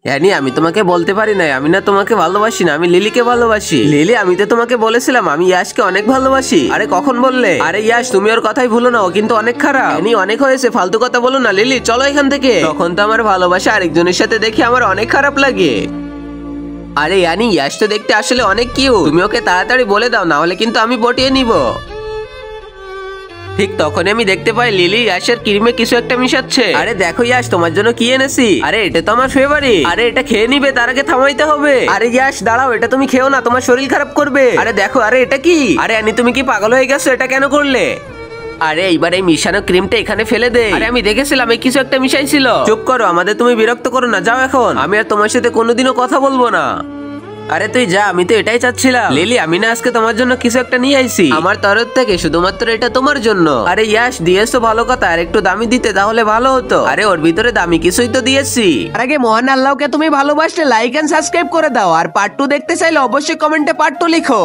Annie আমি তোমাকে বলতে পারি না, আমি না তোমাকে ভালোবাসি না, আমি লিলিকে ভালোবাসি। লিলি আমি তো তোমাকে বলেছিলাম আমি ইয়াশকে অনেক ভালোবাসি। আরে কখন বললে? আরে ইয়াশ তুমি ওর কথাই ভুলো না, ও কিন্তু অনেক খারাপ। অ্যানি অনেক হয়েছে, ফালতু কথা বলো না। লিলি চলো এখান থেকে। তখন তো আমার ভালোবাসা আরেকজনের সাথে দেখে আমার অনেক খারাপ লাগে। আরে অ্যানি ইয়াশ তো দেখতে আসলে অনেক কিউট, তুমি ওকে তাড়াতাড়ি বলে দাও, না হলে কিন্তু আমি পটিয়ে নিব। ঠিক তখনই আমি দেখতে পাই লিলি ইয়াশের ক্রিমে কিছু একটা মিশাচ্ছে। আরে দেখো ইয়াশ তোমার জন্য কি এনেছি। আরে এটা তো আমার ফেভারিট। আরে এটা খেয়ে নিবে, তার আগে থামাইতে হবে। আরে ইয়াশ দাঁড়াও, এটা তুমি খেও না, তোমার শরীর খারাপ করবে। আরে দেখো, আরে এটা কি? আরে অ্যানি তুমি কি পাগল হয়ে গেছো? এটা কেন করলে? আরে এইবার এই মিশানো ক্রিমটা এখানে ফেলে দে। আরে আমি দেখেছিলাম এই কিছু একটা মিশাইছিল। চুপ করো, আমাদের তুমি বিরক্ত করো না, যাও এখন। আমি আর তোমার সাথে কোনোদিনও কথা বলবো না। আরে তুই যা, আমি তো এটাই চাচ্ছিলাম। লিলি আমি না আজকে তোমার জন্য কিছু একটা নিয়ে আইছি আমার তরফ থেকে, শুধুমাত্র এটা তোমার জন্য। আরে ইয়াশ দিয়েছো ভালো কথা, আর একটু দামি দিতে তাহলে ভালো হতো। আরে ওর ভিতরে দামি কিছুই তো দিয়েছি। আর আগে মহান আল্লাহকে তুমি ভালোবাসলে লাইক এন্ড সাবস্ক্রাইব করে দাও, আর পার্ট 2 দেখতে চাইলে অবশ্যই কমেন্টে পার্ট 2 লিখো।